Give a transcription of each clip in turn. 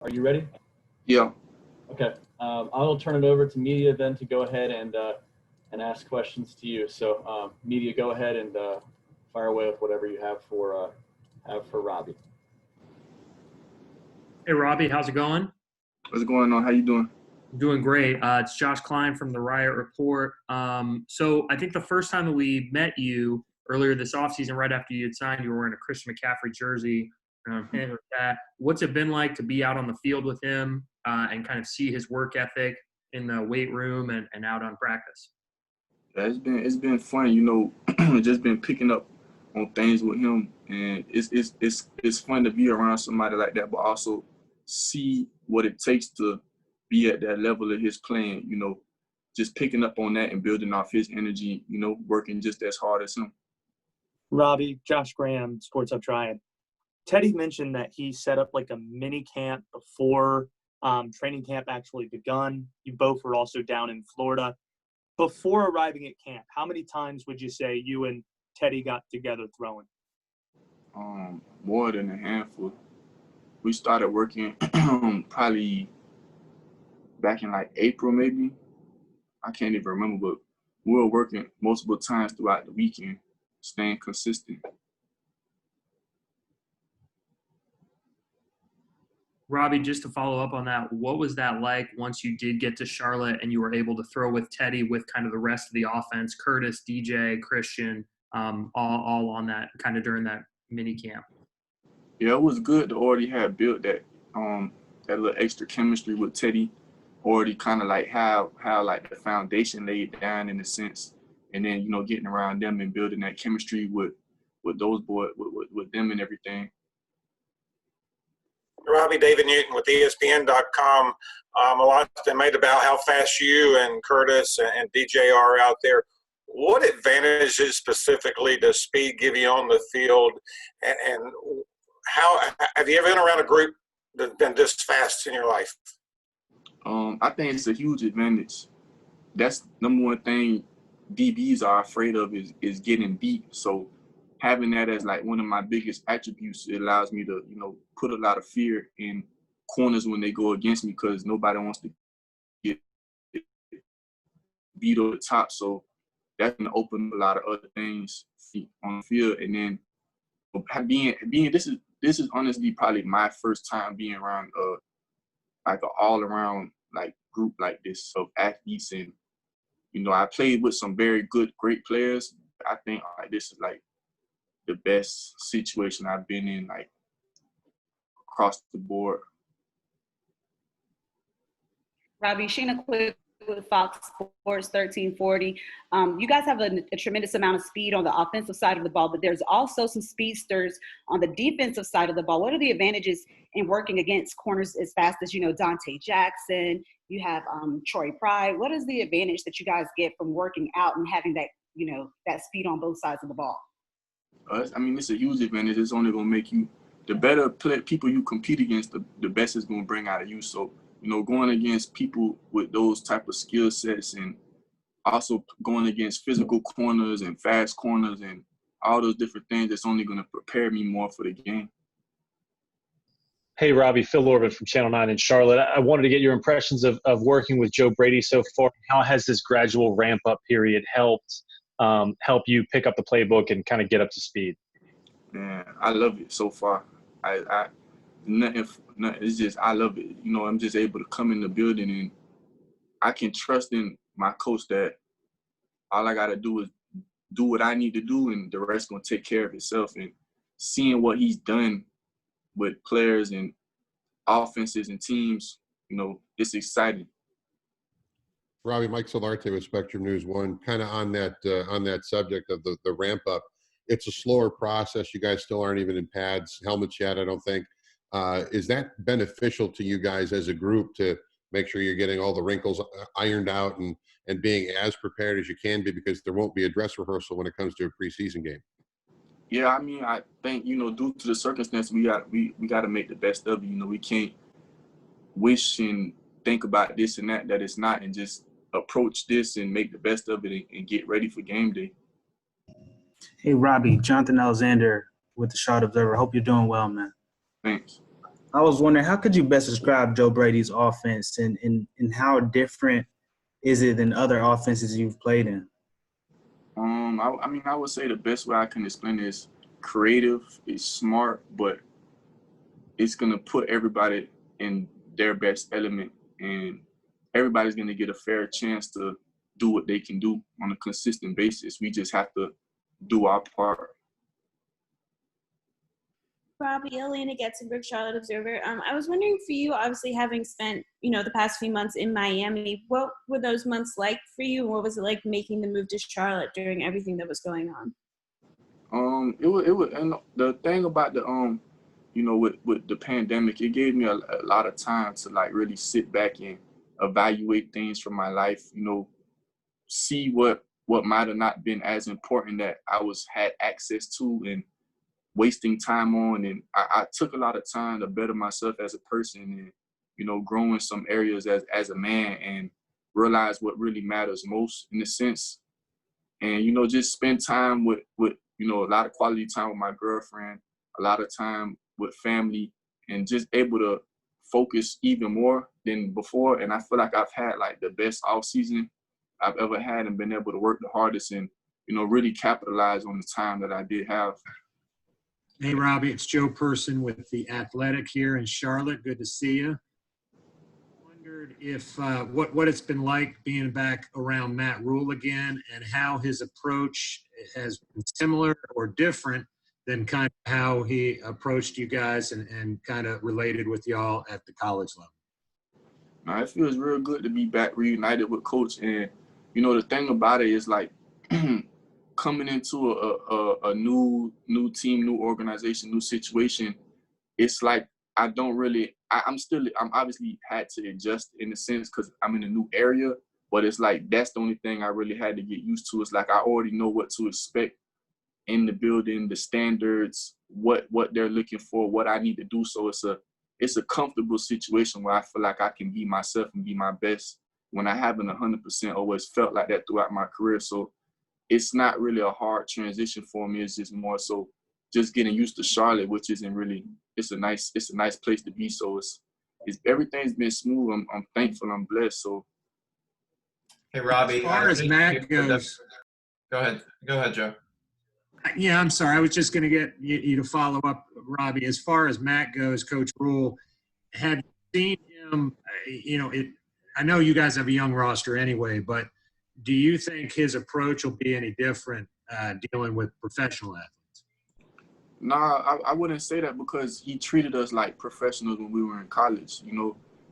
Are you ready? Yeah. Okay. I'll turn it over to media then to go ahead and ask questions to you. So media, go ahead and fire away with whatever you have for Robby. Hey, Robby, how's it going? What's going on? How you doing? Doing great. It's Josh Klein from the Riot Report. So I think the first time that we met you earlier this offseason, right after you had signed, you were wearing a Christian McCaffrey jersey. And with that, what's it been like to be out on the field with him and kind of see his work ethic in the weight room and out on practice? Yeah, it's been fun, just been picking up on things with him, and it's fun to be around somebody like that, but also see what it takes to be at that level of his playing. Just picking up on that and building off his energy. Working just as hard as him. Robby, Josh Graham, Sports Hub Triad. Teddy mentioned that he set up like a mini camp before training camp actually begun. You both were also down in Florida. Before arriving at camp, how many times would you say you and Teddy got together throwing? More than a handful. We started working probably back in like April, maybe. I can't even remember, but we were working multiple times throughout the weekend, staying consistent. Robby, just to follow up on that, what was that like once you did get to Charlotte and you were able to throw with Teddy with kind of the rest of the offense, Curtis, DJ, Christian, all on that kind of during that mini camp? Yeah, it was good to already have built that little extra chemistry with Teddy, already kind of like how like the foundation laid down in a sense, and then getting around them and building that chemistry with those boys with them and everything. Robby, David Newton with ESPN.com. A lot's been made about how fast you and Curtis and DJ are out there. What advantages specifically does speed give you on the field? And how have you ever been around a group that's been this fast in your life? I think it's a huge advantage. That's number one thing DBs are afraid of is getting beat. So having that as like one of my biggest attributes, it allows me to, put a lot of fear in corners when they go against me, because nobody wants to get beat over the top. So that's going to open a lot of other things on the field. And then being this is honestly probably my first time being around like an all around like group like this of athletes, and I played with some very great players. I think like this is like the best situation I've been in, like across the board. Robby, Sheena Quick with Fox Sports 1340. You guys have a tremendous amount of speed on the offensive side of the ball, but there's also some speedsters on the defensive side of the ball. What are the advantages in working against corners as fast as, Dante Jackson? You have Troy Pride. What is the advantage that you guys get from working out and having that, that speed on both sides of the ball? It's a huge advantage. It's only going to make you, the better people you compete against, the best it's going to bring out of you. So, going against people with those type of skill sets, and also going against physical corners and fast corners and all those different things, that's only going to prepare me more for the game. Hey, Robby, Phil Orban from Channel 9 in Charlotte. I wanted to get your impressions of working with Joe Brady so far. How has this gradual ramp-up period helped you pick up the playbook and kind of get up to speed? Man, I love it so far. Nothing. It's just I love it. I'm just able to come in the building, and I can trust in my coach that all I got to do is do what I need to do, and the rest gonna take care of itself. And seeing what he's done with players and offenses and teams, it's exciting. Robby, Mike Solarte with Spectrum News 1, kind of on that subject of the ramp up. It's a slower process. You guys still aren't even in pads, helmets yet, I don't think. Is that beneficial to you guys as a group to make sure you're getting all the wrinkles ironed out and being as prepared as you can be, because there won't be a dress rehearsal when it comes to a preseason game? Yeah, I think, due to the circumstance, we got to make the best of it. We can't wish and think about this and that it's not, and just approach this and make the best of it and get ready for game day. Hey, Robby, Jonathan Alexander with the Charlotte Observer. Hope you're doing well, man. Thanks. I was wondering, how could you best describe Joe Brady's offense, and how different is it than other offenses you've played in? I mean, I would say the best way I can explain it is creative, it's smart, but it's gonna put everybody in their best element, and everybody's gonna get a fair chance to do what they can do on a consistent basis. We just have to do our part. Robby, Elena Getzenberg, Charlotte Observer. I was wondering for you, obviously having spent, the past few months in Miami, what were those months like for you? What was it like making the move to Charlotte during everything that was going on? It was, and the thing about the with the pandemic, it gave me a lot of time to like really sit back and evaluate things from my life. See what might have not been as important that I had access to and wasting time on. And I took a lot of time to better myself as a person and, grow in some areas as a man and realize what really matters most in a sense. And, just spend time with a lot of quality time with my girlfriend, a lot of time with family, and just able to focus even more than before. And I feel like I've had like the best off season I've ever had and been able to work the hardest and, really capitalize on the time that I did have. Hey, Robby, it's Joe Person with The Athletic here in Charlotte. Good to see you. Wondered if what it's been like being back around Matt Rule again and how his approach has been similar or different than kind of how he approached you guys and kind of related with y'all at the college level. Now, it feels real good to be back reunited with Coach. And, the thing about it is like coming into a new team, new organization, new situation, it's like I'm obviously had to adjust in a sense because I'm in a new area, but it's like that's the only thing I really had to get used to. It's like I already know what to expect in the building, the standards, what they're looking for, what I need to do. So it's a comfortable situation where I feel like I can be myself and be my best when I haven't 100% always felt like that throughout my career. So it's not really a hard transition for me. It's just more so just getting used to Charlotte, which isn't really, it's a nice place to be. So it's everything's been smooth. I'm thankful. I'm blessed. So. Hey, Robby. As far as Matt goes. Go ahead, Joe. Yeah, I'm sorry. I was just going to get you to follow up, Robby. As far as Matt goes, Coach Rule, have you seen him, I know you guys have a young roster anyway, but do you think his approach will be any different dealing with professional athletes? Nah, I wouldn't say that because he treated us like professionals when we were in college.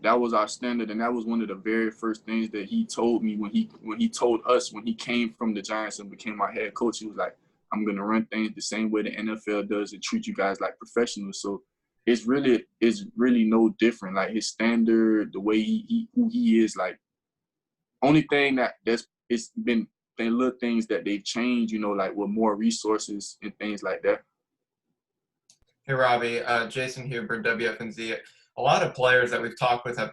That was our standard, and that was one of the very first things that he told me when he told us when he came from the Giants and became our head coach. He was like, I'm going to run things the same way the NFL does and treat you guys like professionals. So it's really no different. Like his standard, the way who he is, like only thing it's been the little things that they've changed, like with more resources and things like that. Hey, Robby, Jason Huber, WFNZ. A lot of players that we've talked with have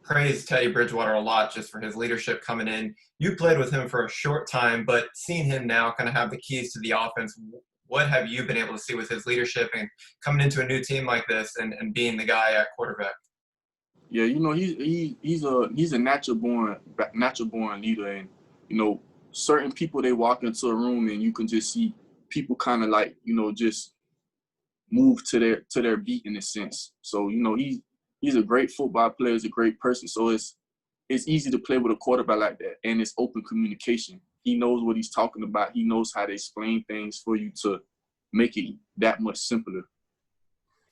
praised Teddy Bridgewater a lot just for his leadership coming in. You played with him for a short time, but seeing him now kind of have the keys to the offense, what have you been able to see with his leadership and coming into a new team like this and being the guy at quarterback? Yeah, he's a natural born leader, and certain people, they walk into a room and you can just see people kind of like just move to their beat in a sense. So he's a great football player, he's a great person. So it's easy to play with a quarterback like that, and it's open communication. He knows what he's talking about. He knows how to explain things for you to make it that much simpler.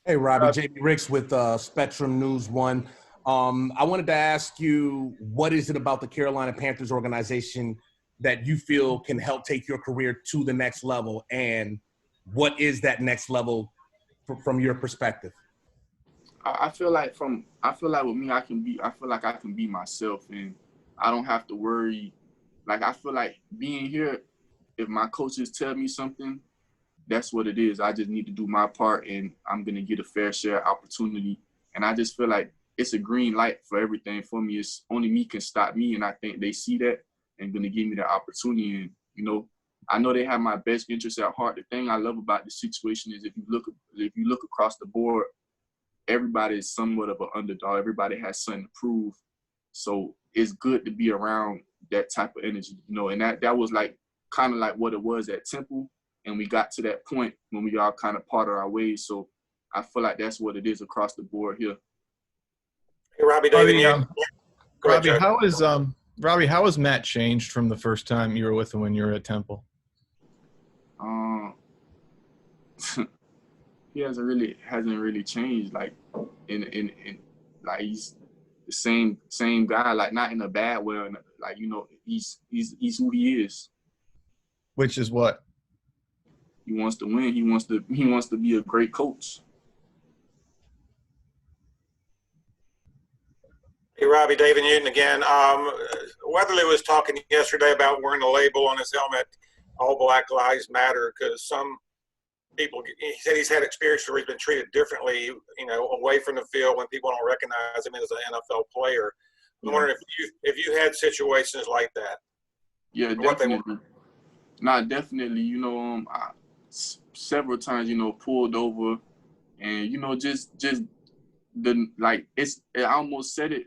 Hey, Robby, J.B. Ricks with Spectrum News 1. I wanted to ask you, what is it about the Carolina Panthers organization that you feel can help take your career to the next level, and what is that next level from your perspective? I feel like with me, I feel like I can be myself, and I don't have to worry. Like, I feel like being here, if my coaches tell me something, that's what it is. I just need to do my part, and I'm going to get a fair share opportunity. And I just feel like it's a green light for everything for me. It's only me can stop me, and I think they see that and going to give me the opportunity. And, I know they have my best interests at heart. The thing I love about the situation is if you look across the board, everybody is somewhat of an underdog. Everybody has something to prove. So it's good to be around that type of energy, you know, and that was like kind of like what it was at Temple. And we got to that point when we all kind of parted our ways. So I feel like that's what it is across the board here. Hey, Robby, David, Robby, Robby, how has Matt changed from the first time you were with him when you were at Temple? He hasn't really changed. Like in like he's the same guy. Like not in a bad way. Like, you know, he's who he is. Which is what? He wants to win. He wants to be a great coach. Hey, Robby, David Newton again. Weatherly was talking yesterday about wearing the label on his helmet, All Black Lives Matter, because some people, he said he's had experience where he's been treated differently, you know, away from the field when people don't recognize him as an NFL player. I'm wondering if you had situations like that. Yeah, definitely. Definitely. You know, several times, you know, pulled over, and you know, just the like I almost said it,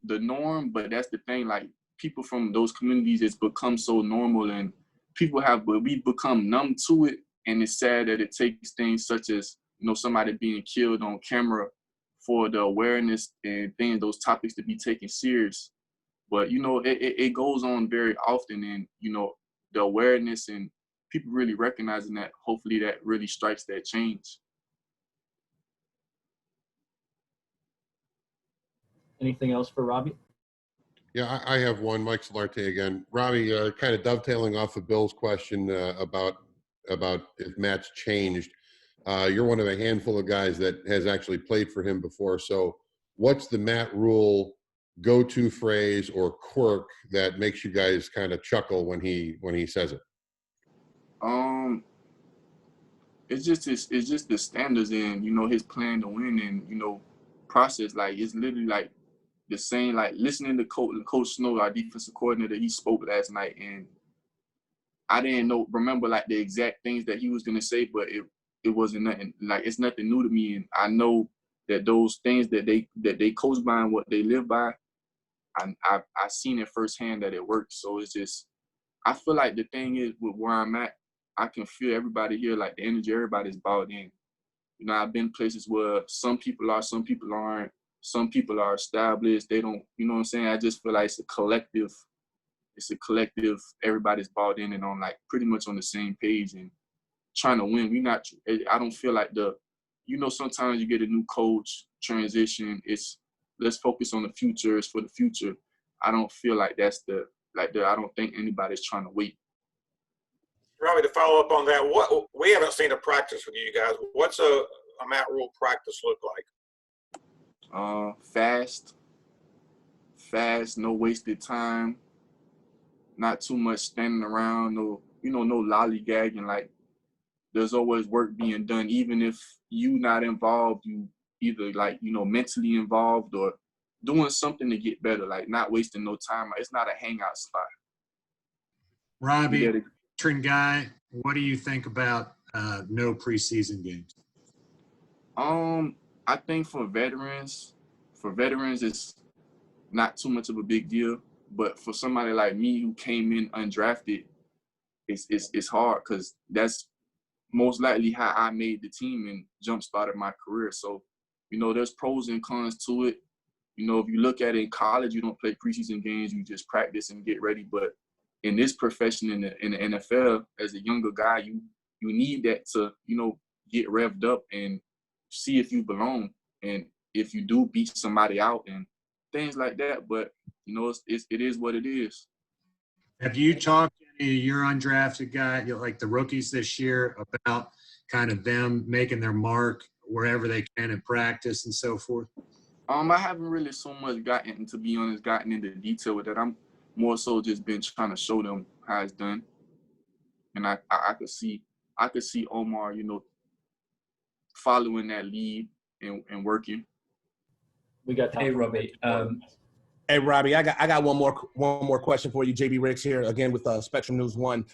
the norm, but that's the thing. Like people from those communities, it's become so normal, and we've become numb to it. And it's sad that it takes things such as, you know, somebody being killed on camera for the awareness and things, those topics to be taken serious. But, you know, it goes on very often, and, you know, the awareness and people really recognizing that, hopefully that really strikes that change. Anything else for Robby? Yeah, I have one. Mike Solarte again. Robby, kind of dovetailing off of Bill's question about if Matt's changed. You're one of a handful of guys that has actually played for him before. So what's the Matt Rule go-to phrase or quirk that makes you guys kind of chuckle when he says it? It's just the standards and, you know, his plan to win and, you know, process. Like it's literally like the same, like listening to Coach Snow, our defensive coordinator, he spoke last night, and I didn't remember like the exact things that he was gonna say, but it wasn't nothing, like it's nothing new to me, and I know that those things that they coach by and what they live by, I've seen it firsthand that it works. So it's just, I feel like the thing is with where I'm at, I can feel everybody here, like the energy, everybody's bought in. You know, I've been places where some people are, some people aren't, some people are established, they don't, you know what I'm saying? I just feel like it's a collective, everybody's bought in and on like pretty much on the same page and trying to win. I don't feel like you know, sometimes you get a new coach, transition, it's let's focus on the future, it's for the future. I don't feel like that's I don't think anybody's trying to wait. Robby, to follow up on that, what we haven't seen a practice with you guys. What's a Matt Rule practice look like? Fast, no wasted time, not too much standing around, no lollygagging. Like there's always work being done, even if you not involved, you either like, you know, mentally involved or doing something to get better, like not wasting no time. It's not a hangout spot. Robby, veteran guy, what do you think about no preseason games? I think for veterans, it's not too much of a big deal. But for somebody like me who came in undrafted, it's hard because that's most likely how I made the team and jump-started my career. So, you know, there's pros and cons to it. You know, if you look at it in college, you don't play preseason games, you just practice and get ready. But in this profession, in the NFL, as a younger guy, you need that to, you know, get revved up and see if you belong and if you do beat somebody out and things like that. But, you know, it is what it is. Have you talked to any of your undrafted guys, like the rookies this year, about kind of them making their mark wherever they can in practice and so forth? I haven't really so much gotten into detail with that. I'm more so just been trying to show them how it's done. And I could see Omar, you know, following that lead and working. We got time. Hey, Robby. Hey, Robby, I got one more question for you. JB Riggs here again with Spectrum News 1.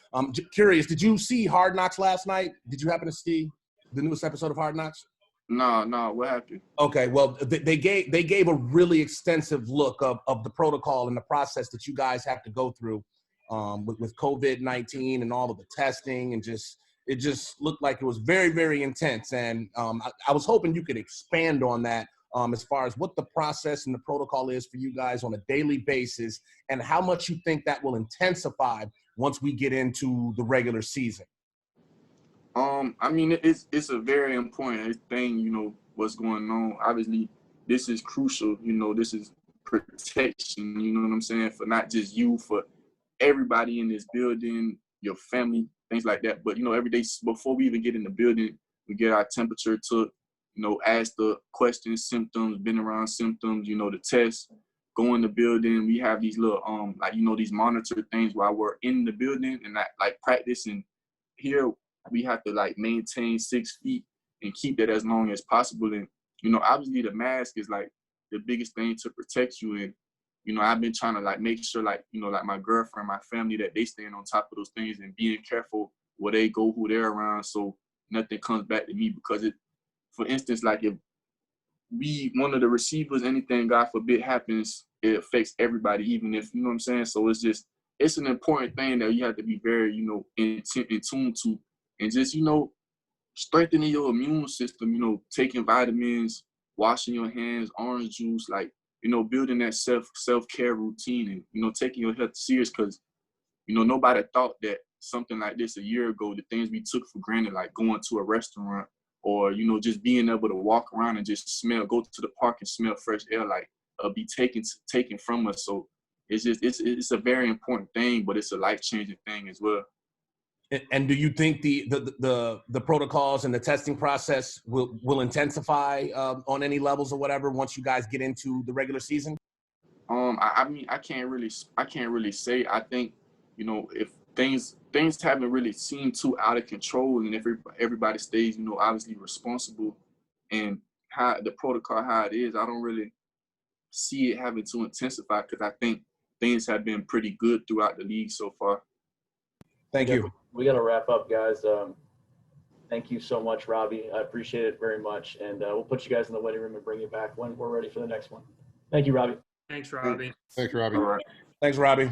Curious, did you see Hard Knocks last night? Did you happen to see the newest episode of Hard Knocks? No, what happened? Okay, well, they gave a really extensive look of the protocol and the process that you guys have to go through with COVID-19 and all of the testing, and it just looked like it was very, very intense. And I was hoping you could expand on that as far as what the process and the protocol is for you guys on a daily basis, and how much you think that will intensify once we get into the regular season. I mean, it's a very important thing, you know, what's going on. Obviously, this is crucial, you know, this is protection, you know what I'm saying, for not just you, for everybody in this building, your family, things like that. But, you know, every day before we even get in the building, we get our temperature took, you know, ask the questions, symptoms, been around symptoms, you know, the tests, go in the building. We have these little, like, you know, these monitor things while we're in the building and like practice. And here we have to like maintain 6 feet and keep that as long as possible. And, you know, obviously the mask is like the biggest thing to protect you. And, you know, I've been trying to like make sure, like, you know, like my girlfriend, my family, that they staying on top of those things and being careful where they go, who they're around, so nothing comes back to me. Because it, for instance, like if one of the receivers, anything, God forbid, happens, it affects everybody, even if, you know what I'm saying? So it's an important thing that you have to be very, you know, in tune to. And just, you know, strengthening your immune system, you know, taking vitamins, washing your hands, orange juice, like, you know, building that self-care routine and, you know, taking your health serious. Because, you know, nobody thought that something like this a year ago, the things we took for granted, like going to a restaurant or, you know, just being able to walk around and just go to the park and smell fresh air, like be taken from us. So it's a very important thing, but it's a life-changing thing as well. And do you think the protocols and the testing process will intensify on any levels or whatever once you guys get into the regular season? I mean, I can't really say. I think, you know, if things haven't really seemed too out of control, and if everybody stays, you know, obviously responsible, and how the protocol how it is, I don't really see it having to intensify, because I think things have been pretty good throughout the league so far. Thank you. We got to wrap up, guys. Thank you so much, Robby. I appreciate it very much. And we'll put you guys in the waiting room and bring you back when we're ready for the next one. Thank you, Robby. Thanks, Robby. Thanks, Robby. All right. Thanks, Robby.